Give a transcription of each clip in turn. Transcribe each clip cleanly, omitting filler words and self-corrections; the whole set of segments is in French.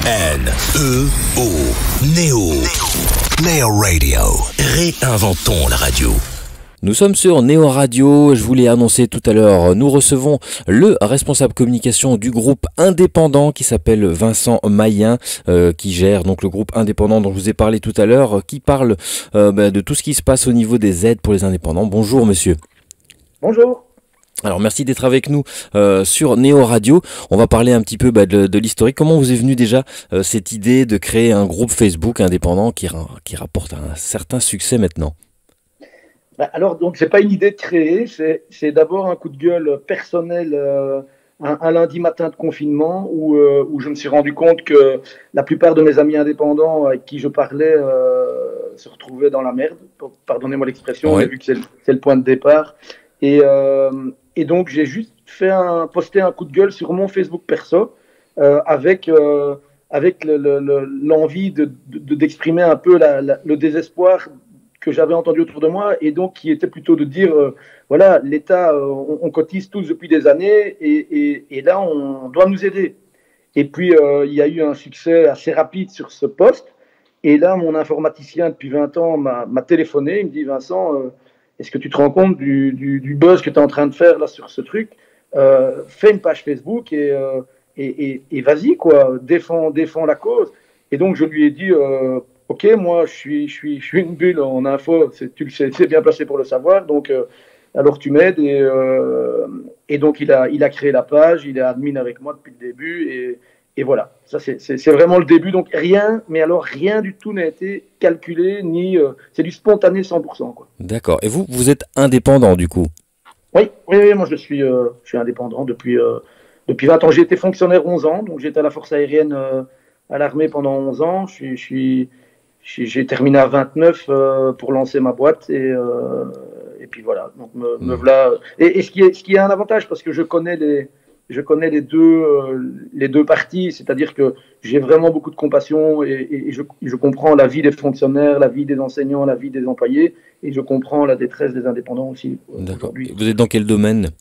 N-E-O. Néo. Néo Radio. Réinventons la radio. Nous sommes sur Néo Radio, je vous l'ai annoncé tout à l'heure, nous recevons le responsable communication du groupe indépendant qui s'appelle Vincent Mayen, qui gère donc le groupe indépendant dont je vous ai parlé tout à l'heure, qui parle de tout ce qui se passe au niveau des aides pour les indépendants. Bonjour monsieur. Bonjour. Alors merci d'être avec nous sur Néo Radio. On va parler un petit peu de l'historique. Comment vous est venue déjà cette idée de créer un groupe Facebook indépendant qui rapporte un certain succès maintenant ? Alors, donc, c'est pas une idée de créer, c'est d'abord un coup de gueule personnel un lundi matin de confinement où je me suis rendu compte que la plupart de mes amis indépendants avec qui je parlais se retrouvaient dans la merde. Pardonnez-moi l'expression, Ouais. mais vu que c'est le point de départ. Et donc, j'ai juste posté un coup de gueule sur mon Facebook perso avec l'envie d'exprimer un peu le désespoir que j'avais entendu autour de moi, et donc qui était plutôt de dire, voilà, l'État, on cotise tous depuis des années, et là, on doit nous aider. Et puis, il y a eu un succès assez rapide sur ce poste, et là, mon informaticien, depuis 20 ans, m'a téléphoné, il me dit, Vincent, est-ce que tu te rends compte du buzz que tu es en train de faire là sur ce truc? Fais une page Facebook, et vas-y, quoi, défends la cause. Et donc, je lui ai dit... Ok, moi je suis une bulle en info, tu le sais, c'est bien placé pour le savoir, donc alors tu m'aides et donc il a créé la page, il est admin avec moi depuis le début et voilà, ça c'est vraiment le début, donc rien, mais alors rien du tout n'a été calculé, ni c'est du spontané 100%, quoi. D'accord. Et vous êtes indépendant du coup ? Oui, moi je suis indépendant depuis 20 ans, j'ai été fonctionnaire 11 ans, donc j'étais à la force aérienne à l'armée pendant 11 ans, j'ai terminé à 29 pour lancer ma boîte et puis voilà. Donc me voilà. Et ce qui est un avantage parce que je connais les deux parties, c'est-à-dire que j'ai vraiment beaucoup de compassion et je comprends la vie des fonctionnaires, la vie des enseignants, la vie des employés et je comprends la détresse des indépendants aussi. D'accord. Vous êtes dans quel domaine ?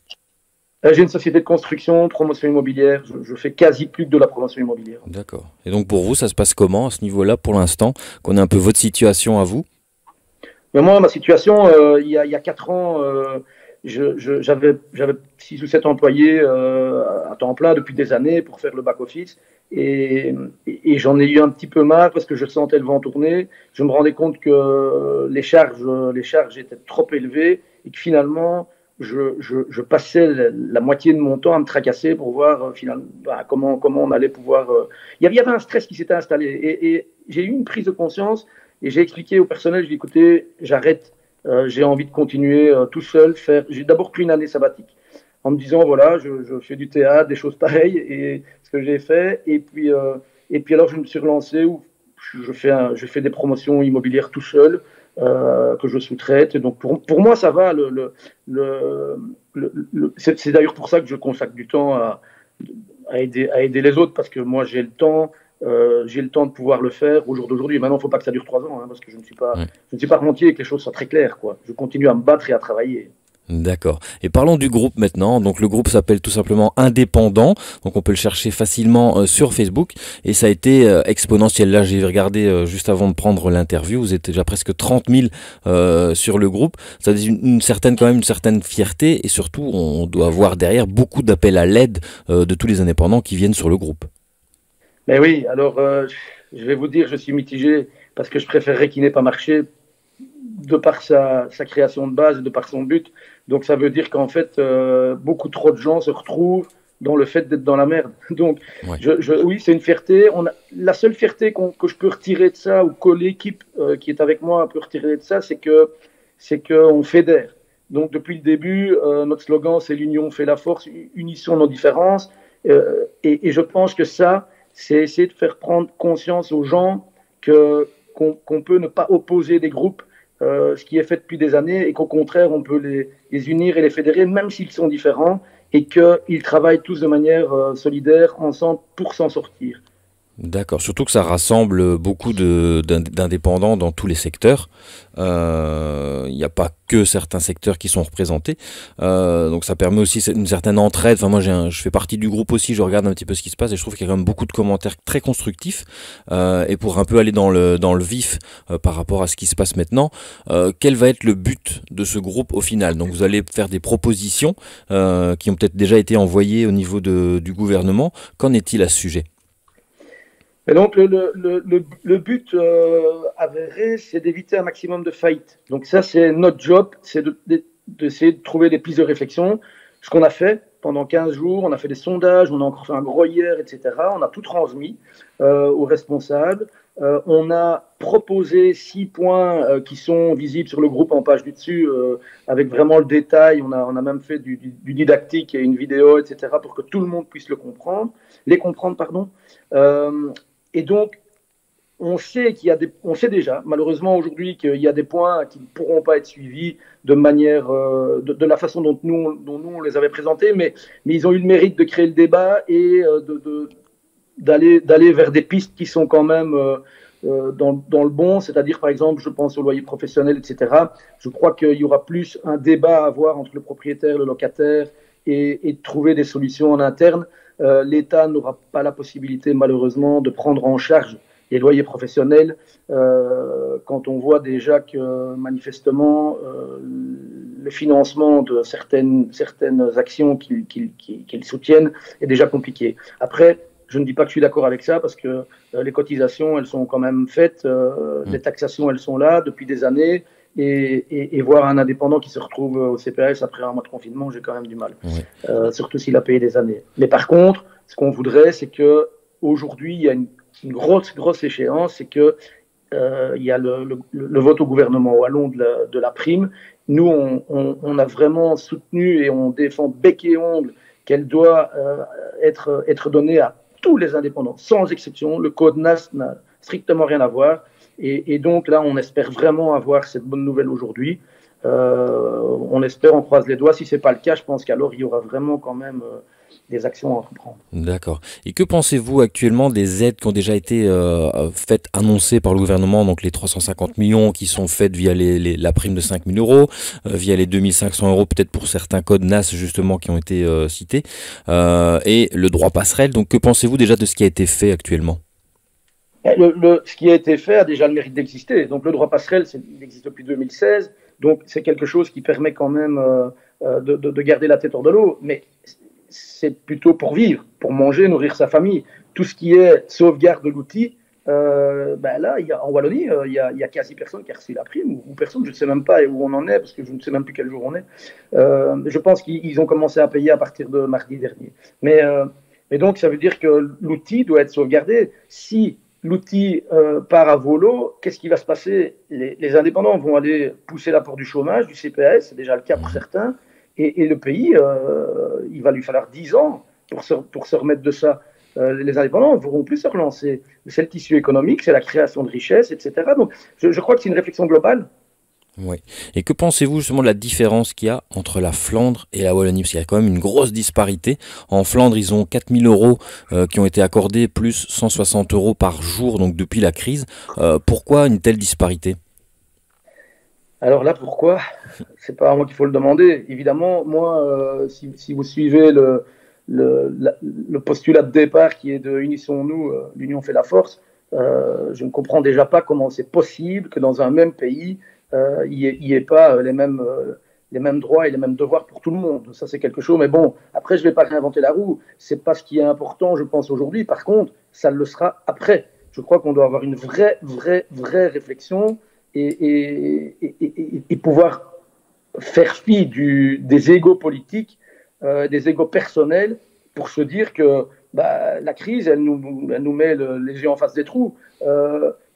J'ai une société de construction, promotion immobilière. Je fais quasi plus que de la promotion immobilière. D'accord. Et donc pour vous, ça se passe comment à ce niveau-là pour l'instant ? Qu'on ait un peu votre situation à vous ? Mais moi, ma situation, il y a 4 ans, j'avais 6 ou 7 employés à temps plein depuis des années pour faire le back-office. Et j'en ai eu un petit peu marre parce que je sentais le vent tourner. Je me rendais compte que les charges étaient trop élevées et que finalement, je passais la moitié de mon temps à me tracasser pour voir finalement comment on allait pouvoir... Il y avait un stress qui s'était installé et j'ai eu une prise de conscience et j'ai expliqué au personnel, j'ai dit écoutez, j'arrête, j'ai envie de continuer tout seul, j'ai d'abord pris une année sabbatique en me disant voilà, je fais du théâtre, des choses pareilles et ce que j'ai fait et puis alors je me suis relancé où je fais des promotions immobilières tout seul. Que je sous-traite. Et donc pour moi, ça va. C'est d'ailleurs pour ça que je consacre du temps à aider les autres, parce que moi, j'ai le temps de pouvoir le faire au jour d'aujourd'hui. Maintenant, il ne faut pas que ça dure 3 ans, hein, parce que je ne suis pas rentier et que les choses soient très claires, quoi. Je continue à me battre et à travailler. D'accord. Et parlons du groupe maintenant. Donc le groupe s'appelle tout simplement Indépendant. Donc on peut le chercher facilement sur Facebook. Et ça a été exponentiel. Là, j'ai regardé juste avant de prendre l'interview. Vous êtes déjà presque 30 000 sur le groupe. Ça a une certaine fierté. Et surtout, on doit avoir derrière beaucoup d'appels à l'aide de tous les indépendants qui viennent sur le groupe. Mais oui, alors je vais vous dire, je suis mitigé parce que je préférerais qu'il n'ait pas marché de par sa création de base et de par son but. Donc ça veut dire qu'en fait, beaucoup trop de gens se retrouvent dans le fait d'être dans la merde. Donc Ouais. oui, c'est une fierté. La seule fierté que je peux retirer de ça, ou que l'équipe qui est avec moi peut retirer de ça, c'est qu'on fédère. Donc depuis le début, notre slogan, c'est l'union fait la force, unissons nos différences. Et je pense que ça, c'est essayer de faire prendre conscience aux gens qu'on peut ne pas opposer des groupes, ce qui est fait depuis des années, et qu'au contraire, on peut les unir et les fédérer, même s'ils sont différents, et qu'ils travaillent tous de manière solidaire, ensemble, pour s'en sortir. D'accord, surtout que ça rassemble beaucoup d'indépendants dans tous les secteurs. Il n'y a pas que certains secteurs qui sont représentés. Donc ça permet aussi une certaine entraide. Enfin, moi, je fais partie du groupe aussi, je regarde un petit peu ce qui se passe et je trouve qu'il y a quand même beaucoup de commentaires très constructifs. Et pour un peu aller dans le vif par rapport à ce qui se passe maintenant, quel va être le but de ce groupe au final? Donc vous allez faire des propositions qui ont peut-être déjà été envoyées au niveau du gouvernement. Qu'en est-il à ce sujet? Et donc, le but avéré, c'est d'éviter un maximum de faillites. Donc, ça, c'est notre job, c'est d'essayer de trouver des pistes de réflexion. Ce qu'on a fait pendant 15 jours, on a fait des sondages, on a encore fait un gros hier, etc. On a tout transmis aux responsables. On a proposé 6 points qui sont visibles sur le groupe en page du dessus, avec vraiment le détail. On a même fait du didactique et une vidéo, etc., pour que tout le monde puisse les comprendre, pardon. Et donc, on sait déjà, malheureusement aujourd'hui, qu'il y a des points qui ne pourront pas être suivis de manière, de la façon dont nous on les avait présentés, mais ils ont eu le mérite de créer le débat et d'aller vers des pistes qui sont quand même dans le bon, c'est-à-dire par exemple, je pense au loyer professionnel, etc. Je crois qu'il y aura plus un débat à avoir entre le propriétaire, le locataire et trouver des solutions en interne. L'État n'aura pas la possibilité, malheureusement, de prendre en charge les loyers professionnels quand on voit déjà que, manifestement, le financement de certaines actions qu'ils soutiennent est déjà compliqué. Après, je ne dis pas que je suis d'accord avec ça parce que les cotisations, elles sont quand même faites, les taxations, elles sont là depuis des années. Et voir un indépendant qui se retrouve au CPS après un mois de confinement, j'ai quand même du mal. Oui. Surtout s'il a payé des années. Mais par contre, ce qu'on voudrait, c'est que aujourd'hui, il y a une grosse échéance, c'est que il y a le vote au gouvernement wallon de la prime. Nous, on a vraiment soutenu et on défend bec et ongle qu'elle doit être donnée à tous les indépendants, sans exception. Le code NAS n'a strictement rien à voir. Et donc là, on espère vraiment avoir cette bonne nouvelle aujourd'hui. On espère, on croise les doigts. Si ce n'est pas le cas, je pense qu'alors il y aura vraiment quand même des actions à entreprendre. D'accord. Et que pensez-vous actuellement des aides qui ont déjà été faites, annoncées par le gouvernement, donc les 350 millions qui sont faites via la prime de 5 000 euros, via les 2 500 euros peut-être pour certains codes NAS justement qui ont été cités, et le droit passerelle. Donc que pensez-vous déjà de ce qui a été fait actuellement ? Ce qui a été fait a déjà le mérite d'exister. Donc le droit passerelle, il existe depuis 2016. Donc c'est quelque chose qui permet quand même de garder la tête hors de l'eau. Mais c'est plutôt pour vivre, pour manger, nourrir sa famille. Tout ce qui est sauvegarde de l'outil, là, en Wallonie, il y a quasi personne qui a reçu la prime, ou personne, je ne sais même pas où on en est, parce que je ne sais même plus quel jour on est. Je pense qu'ils ont commencé à payer à partir de mardi dernier. Mais donc ça veut dire que l'outil doit être sauvegardé. Si l'outil part à volo, qu'est-ce qui va se passer ? Les indépendants vont aller pousser l'apport du chômage, du CPS, c'est déjà le cas pour certains, et le pays, il va lui falloir 10 ans pour se remettre de ça. Les indépendants ne pourront plus se relancer. C'est le tissu économique, c'est la création de richesses, etc. Donc je crois que c'est une réflexion globale. Oui. Et que pensez-vous justement de la différence qu'il y a entre la Flandre et la Wallonie? Parce qu'il y a quand même une grosse disparité. En Flandre, ils ont 4 000 euros qui ont été accordés, plus 160 euros par jour, donc depuis la crise. Pourquoi une telle disparité? Alors là, pourquoi? C'est pas à moi qu'il faut le demander. Évidemment, moi, si vous suivez le postulat de départ qui est de unissons-nous, l'union fait la force, je ne comprends déjà pas comment c'est possible que dans un même pays, il n'y ait pas les mêmes droits et les mêmes devoirs pour tout le monde. Ça, c'est quelque chose. Mais bon, après, je ne vais pas réinventer la roue. Ce n'est pas ce qui est important, je pense, aujourd'hui. Par contre, ça le sera après. Je crois qu'on doit avoir une vraie réflexion et pouvoir faire fi des égos politiques, des égos personnels, pour se dire que la crise, elle nous met les yeux en face des trous.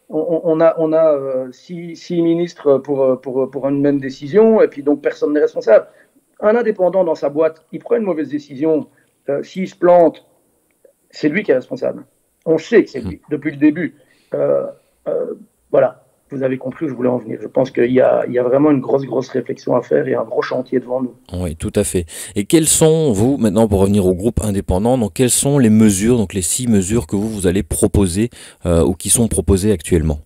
On a 6 ministres pour une même décision, et puis donc personne n'est responsable. Un indépendant dans sa boîte, il prend une mauvaise décision, s'il se plante, c'est lui qui est responsable. On sait que c'est lui, depuis le début. Voilà. vous avez compris où je voulais en venir. Je pense qu'il y a vraiment une grosse réflexion à faire et un gros chantier devant nous. Oui, tout à fait. Et quelles sont, vous, maintenant pour revenir au groupe indépendant, donc quelles sont les mesures, donc les 6 mesures que vous allez proposer ou qui sont proposées actuellement?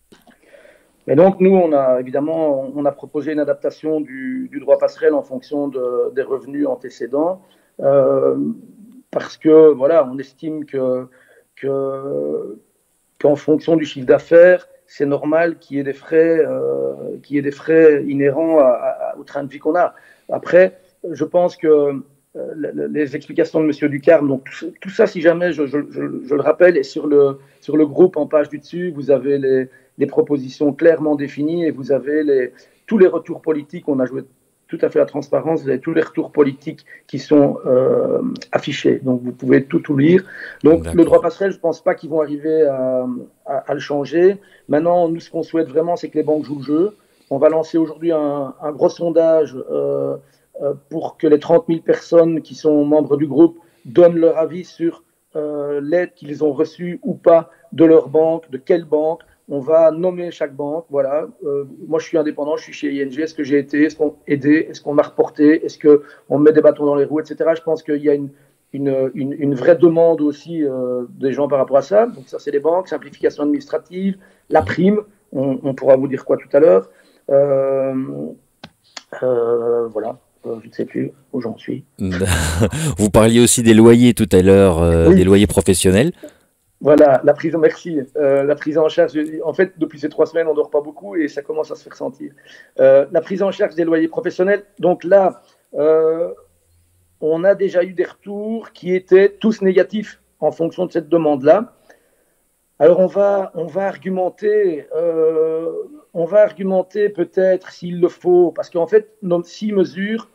Et donc nous, on a proposé une adaptation du droit passerelle en fonction des revenus antécédents, parce que voilà, on estime qu'en fonction du chiffre d'affaires, c'est normal qu'il y ait des frais inhérents au train de vie qu'on a. Après, je pense que les explications de M. Ducarme, donc tout ça, si jamais, je le rappelle, est sur le groupe en page du dessus, vous avez les propositions clairement définies et vous avez tous les retours politiques. On a joué tout à fait la transparence, vous avez tous les retours politiques qui sont affichés, donc vous pouvez tout lire. Donc le droit passerelle, je ne pense pas qu'ils vont arriver à le changer. Maintenant, nous, ce qu'on souhaite vraiment, c'est que les banques jouent le jeu. On va lancer aujourd'hui un gros sondage pour que les 30 000 personnes qui sont membres du groupe donnent leur avis sur l'aide qu'ils ont reçue ou pas de leur banque, de quelle banque. On va nommer chaque banque. Voilà. Moi, je suis indépendant, je suis chez ING. Est-ce que j'ai été? Est-ce qu'on a aidé? Est-ce qu'on m'a reporté? Est-ce qu'on me met des bâtons dans les roues, etc. Je pense qu'il y a une vraie demande aussi des gens par rapport à ça. Donc ça, c'est les banques, simplification administrative, la prime. On pourra vous dire quoi tout à l'heure. Voilà. Je ne sais plus où j'en suis. Vous parliez aussi des loyers tout à l'heure, oui. Des loyers professionnels. Voilà, la prise en charge. En fait, depuis ces 3 semaines, on ne dort pas beaucoup et ça commence à se faire sentir. La prise en charge des loyers professionnels. Donc là, on a déjà eu des retours qui étaient tous négatifs en fonction de cette demande-là. Alors on va argumenter peut-être s'il le faut, parce qu'en fait, nos 6 mesures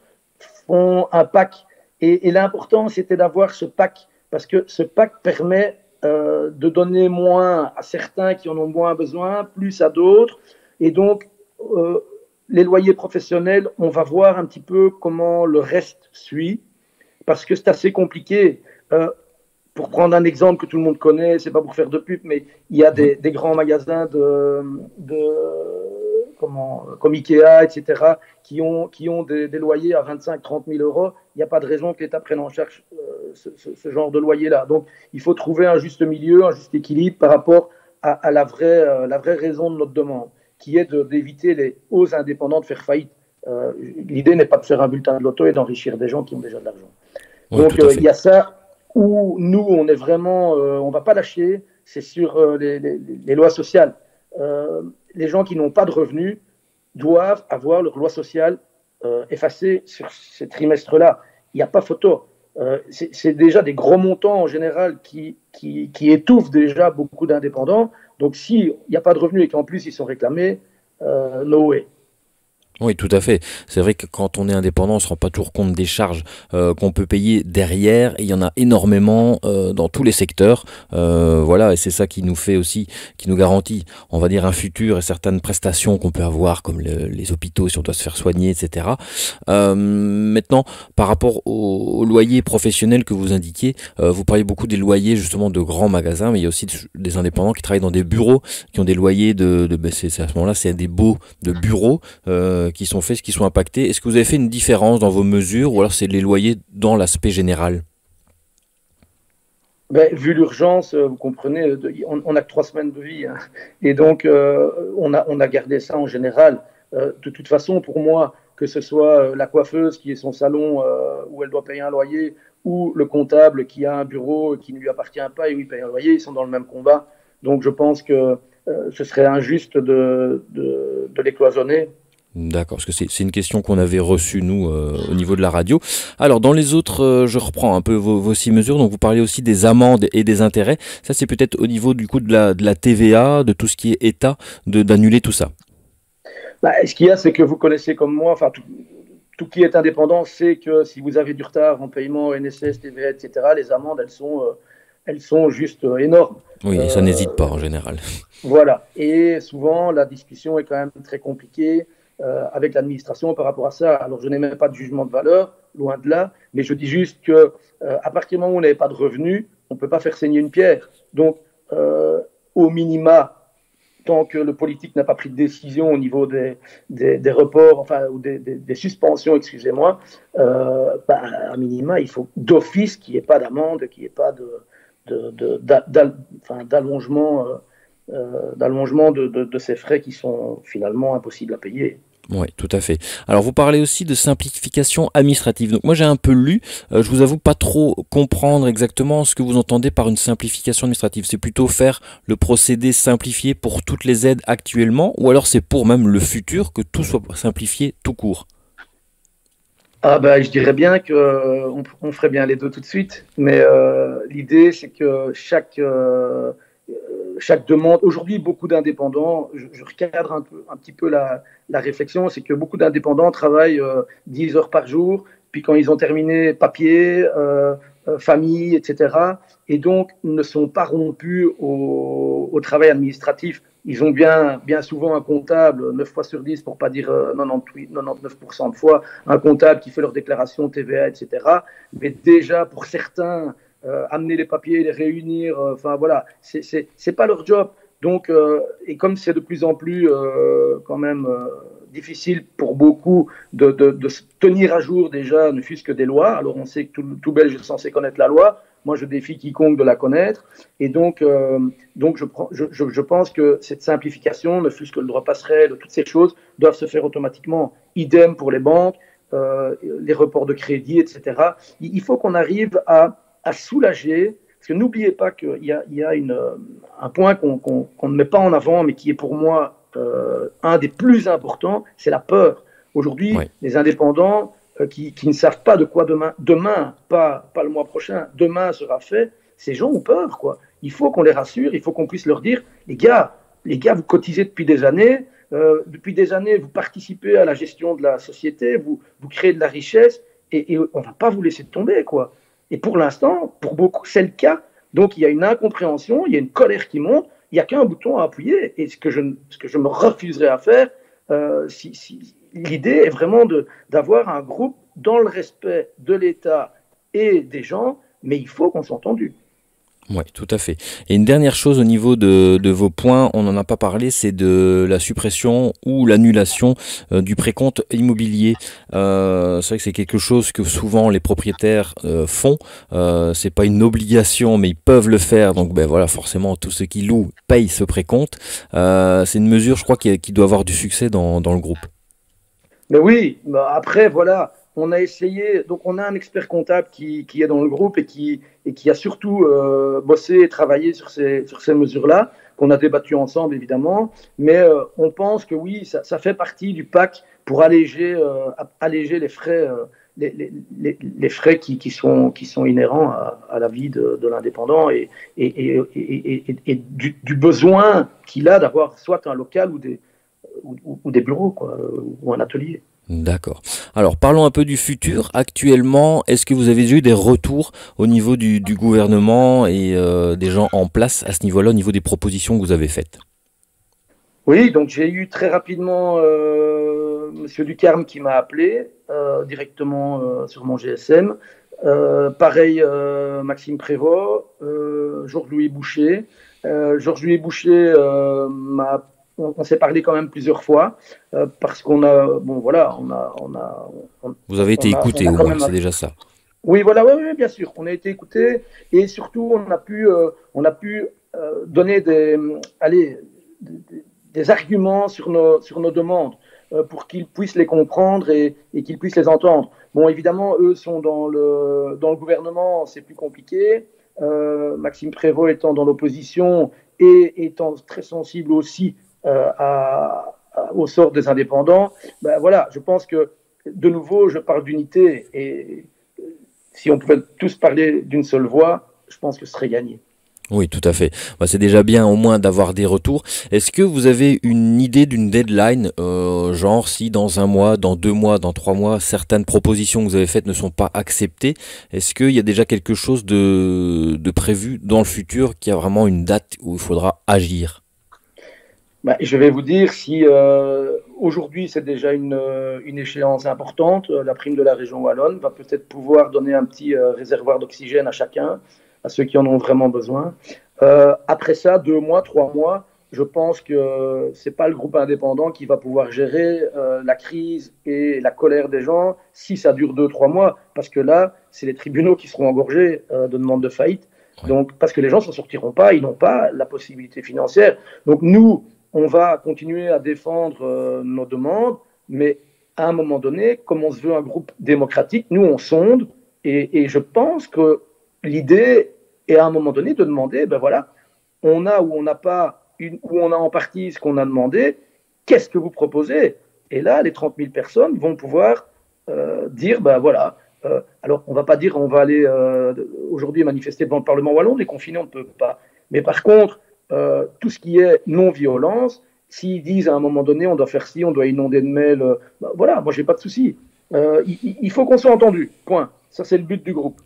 font un pack. Et l'important, c'était d'avoir ce pack, parce que ce pack permet de donner moins à certains qui en ont moins besoin, plus à d'autres. Et donc, les loyers professionnels, on va voir un petit peu comment le reste suit, parce que c'est assez compliqué. Pour prendre un exemple que tout le monde connaît, c'est pas pour faire de pub, mais il y a des grands magasins comme Ikea, etc., qui ont des loyers à 25-30 000 euros. Il n'y a pas de raison que l'État prenne en charge ce genre de loyer-là. Donc, il faut trouver un juste milieu, un juste équilibre par rapport à la vraie raison de notre demande, qui est d'éviter aux indépendants de faire faillite. L'idée n'est pas de faire un bulletin de loto et d'enrichir des gens qui ont déjà de l'argent. Ouais, donc, il y a ça où nous, on est vraiment, on ne va pas lâcher, c'est sur les lois sociales. Les gens qui n'ont pas de revenus doivent avoir leur loi sociale effacée sur ces trimestres-là. Il n'y a pas photo. C'est déjà des gros montants en général qui étouffent déjà beaucoup d'indépendants. Donc, s'il n'y a pas de revenus et qu'en plus ils sont réclamés, no way. Oui, tout à fait. C'est vrai que quand on est indépendant, on se rend pas toujours compte des charges qu'on peut payer derrière. Et il y en a énormément dans tous les secteurs. Voilà, et c'est ça qui nous fait aussi, qui nous garantit, on va dire, un futur et certaines prestations qu'on peut avoir, comme les hôpitaux si on doit se faire soigner, etc. Maintenant, par rapport au loyer professionnel que vous indiquiez, vous parlez beaucoup des loyers justement de grands magasins, mais il y a aussi des indépendants qui travaillent dans des bureaux, qui ont des loyers c'est à ce moment-là, c'est des baux de bureaux. Qui sont faits, qui sont impactés. Est-ce que vous avez fait une différence dans vos mesures ou alors c'est les loyers dans l'aspect général? Vu l'urgence, vous comprenez, on n'a que 3 semaines de vie. Hein. Et donc, on a gardé ça en général. De toute façon, pour moi, que ce soit la coiffeuse qui est son salon où elle doit payer un loyer ou le comptable qui a un bureau qui ne lui appartient pas et où il paye un loyer, ils sont dans le même combat. Donc, je pense que ce serait injuste de les cloisonner. D'accord, parce que c'est une question qu'on avait reçue, nous, au niveau de la radio. Alors, dans les autres, je reprends un peu vos 6 mesures. Donc, vous parlez aussi des amendes et des intérêts. Ça, c'est peut-être au niveau du coup de la TVA, de tout ce qui est État, d'annuler tout ça. Ce qu'il y a, c'est que vous connaissez comme moi, enfin, tout qui est indépendant sait que si vous avez du retard en paiement, NSS, TVA, etc., les amendes, elles sont juste énormes. Oui, et ça n'hésite pas en général. Voilà. Et souvent, la discussion est quand même très compliquée. Avec l'administration par rapport à ça. Alors, je n'ai même pas de jugement de valeur, loin de là, mais je dis juste que à partir du moment où on n'avait pas de revenus, on ne peut pas faire saigner une pierre. Donc, au minima, tant que le politique n'a pas pris de décision au niveau des reports, enfin, ou des suspensions, excusez-moi, à minima, il faut d'office qu'il n'y ait pas d'amende, qu'il n'y ait pas d'allongement de ces frais qui sont finalement impossibles à payer. Oui, tout à fait. Alors, vous parlez aussi de simplification administrative. Donc, moi, j'ai un peu lu. Je vous avoue pas trop comprendre exactement ce que vous entendez par une simplification administrative. C'est plutôt faire le procédé simplifié pour toutes les aides actuellement, ou alors c'est pour même le futur que tout soit simplifié tout court? Je dirais bien qu'on ferait bien les deux tout de suite, mais l'idée c'est que chaque demande, aujourd'hui beaucoup d'indépendants, je recadre un petit peu la réflexion, c'est que beaucoup d'indépendants travaillent 10 heures par jour, puis quand ils ont terminé papier, famille, etc., et donc ne sont pas rompus au travail administratif. Ils ont bien souvent un comptable, 9 fois sur 10, pour pas dire 99% de fois, un comptable qui fait leur déclaration TVA, etc. Mais déjà, pour certains, amener les papiers, les réunir, enfin voilà, c'est pas leur job. Donc, et comme c'est de plus en plus quand même difficile pour beaucoup de se tenir à jour déjà, ne fût-ce que des lois, alors on sait que tout Belge est censé connaître la loi, moi je défie quiconque de la connaître, et donc je pense que cette simplification, ne fût-ce que le droit passerelle, toutes ces choses, doivent se faire automatiquement. Idem pour les banques, les reports de crédit, etc. Il faut qu'on arrive à soulager, parce que n'oubliez pas qu'il y a un point qu'on ne met pas en avant, mais qui est pour moi un des plus importants, c'est la peur. Aujourd'hui, Oui. les indépendants qui ne savent pas de quoi demain, pas le mois prochain, demain sera fait, ces gens ont peur, quoi. Il faut qu'on les rassure, il faut qu'on puisse leur dire, les gars, vous cotisez depuis des années, vous participez à la gestion de la société, vous créez de la richesse, et on ne va pas vous laisser tomber, quoi. Et pour l'instant, pour beaucoup, c'est le cas. Donc, il y a une incompréhension, il y a une colère qui monte, il n'y a qu'un bouton à appuyer. Et ce que je me refuserais à faire, l'idée est vraiment d'avoir un groupe dans le respect de l'État et des gens, mais il faut qu'on soit entendu. Oui, tout à fait. Et une dernière chose au niveau de vos points, on n'en a pas parlé, c'est de la suppression ou l'annulation du précompte immobilier. C'est vrai que c'est quelque chose que souvent les propriétaires font. C'est pas une obligation, mais ils peuvent le faire. Donc ben voilà, forcément, tous ceux qui louent payent ce précompte. C'est une mesure, je crois, qui doit avoir du succès dans le groupe. Mais oui, après, voilà, on a essayé, donc on a un expert comptable qui est dans le groupe et qui a surtout bossé et travaillé sur ces mesures-là, qu'on a débattu ensemble évidemment, mais on pense que oui, ça fait partie du pack pour alléger les frais, les frais qui sont inhérents à la vie de l'indépendant et du besoin qu'il a d'avoir soit un local ou des bureaux, quoi, ou un atelier. D'accord. Alors parlons un peu du futur. Actuellement, est-ce que vous avez eu des retours au niveau du gouvernement et des gens en place à ce niveau-là, au niveau des propositions que vous avez faites? Oui, donc j'ai eu très rapidement Monsieur Ducarme qui m'a appelé directement sur mon GSM. Pareil, Maxime Prévost, Georges-Louis Boucher. Georges-Louis Boucher on s'est parlé quand même plusieurs fois parce qu'on a, bon voilà, Vous avez été écouté, au moins, c'est déjà ça. Oui, voilà, oui, bien sûr, on a été écouté et surtout on a pu donner des arguments sur nos demandes pour qu'ils puissent les comprendre et qu'ils puissent les entendre. Bon, évidemment, eux sont dans le gouvernement, c'est plus compliqué. Maxime Prévost étant dans l'opposition et étant très sensible aussi au sort des indépendants, ben voilà, je pense que de nouveau, je parle d'unité et si on pouvait tous parler d'une seule voix, je pense que ce serait gagné. Oui, tout à fait. Bah, c'est déjà bien au moins d'avoir des retours. Est-ce que vous avez une idée d'une deadline, genre si dans 1 mois, dans 2 mois, dans 3 mois, certaines propositions que vous avez faites ne sont pas acceptées? Est-ce qu'il y a déjà quelque chose de prévu dans le futur, qui a vraiment une date où il faudra agir? Ben, je vais vous dire, si aujourd'hui c'est déjà une échéance importante, la prime de la région wallonne va peut-être pouvoir donner un petit réservoir d'oxygène à chacun, à ceux qui en ont vraiment besoin. Après ça, 2 mois, 3 mois, je pense que c'est pas le groupe indépendant qui va pouvoir gérer la crise et la colère des gens si ça dure 2-3 mois, parce que là, c'est les tribunaux qui seront engorgés de demandes de faillite. Ouais. Donc, parce que les gens ne s'en sortiront pas, ils n'ont pas la possibilité financière. Donc nous, on va continuer à défendre nos demandes, mais à un moment donné, comme on se veut un groupe démocratique, nous on sonde, et je pense que l'idée est à un moment donné de demander, ben voilà, on a ou on n'a pas, ou on a en partie ce qu'on a demandé, qu'est-ce que vous proposez? Et là, les 30 000 personnes vont pouvoir dire, ben voilà, alors on ne va pas dire on va aller aujourd'hui manifester devant le Parlement wallon, les confinés, on ne peut pas. Mais par contre, tout ce qui est non-violence, s'ils disent à un moment donné on doit faire ci, on doit inonder de mails, ben voilà, moi j'ai pas de souci. Il faut qu'on soit entendu, point. Ça c'est le but du groupe,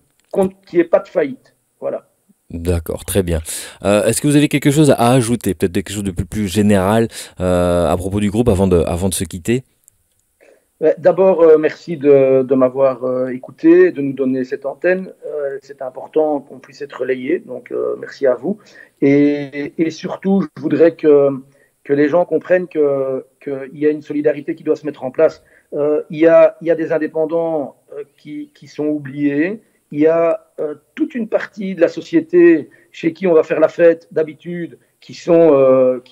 qu'il n'y ait pas de faillite. Voilà. D'accord, très bien. Est-ce que vous avez quelque chose à ajouter, peut-être quelque chose de plus général à propos du groupe avant de se quitter? D'abord, merci de m'avoir écouté, de nous donner cette antenne. C'est important qu'on puisse être relayé, donc merci à vous. Et surtout, je voudrais que les gens comprennent qu'il y a une solidarité qui doit se mettre en place. Il y a des indépendants qui sont oubliés. Il y a toute une partie de la société chez qui on va faire la fête d'habitude, qui ont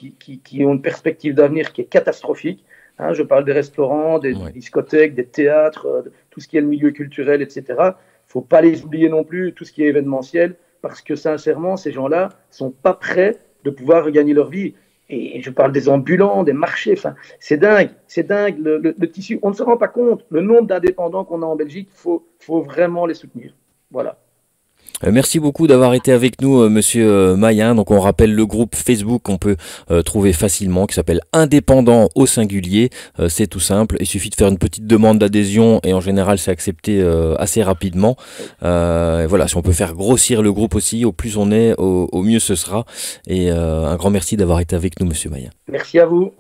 une perspective d'avenir qui est catastrophique. Hein, je parle des restaurants, des discothèques, des théâtres, tout ce qui est le milieu culturel, etc. Il ne faut pas les oublier non plus, tout ce qui est événementiel, parce que sincèrement, ces gens-là ne sont pas prêts de pouvoir regagner leur vie. Et je parle des ambulants, des marchés, enfin, c'est dingue, le tissu. On ne se rend pas compte, le nombre d'indépendants qu'on a en Belgique, il faut vraiment les soutenir. Voilà. Merci beaucoup d'avoir été avec nous, monsieur Mayen. Donc on rappelle le groupe Facebook qu'on peut trouver facilement, qui s'appelle Indépendant au singulier. C'est tout simple, il suffit de faire une petite demande d'adhésion et en général c'est accepté assez rapidement. Et voilà, si on peut faire grossir le groupe aussi, au plus on est, au mieux ce sera. Et un grand merci d'avoir été avec nous, monsieur Mayen. Merci à vous.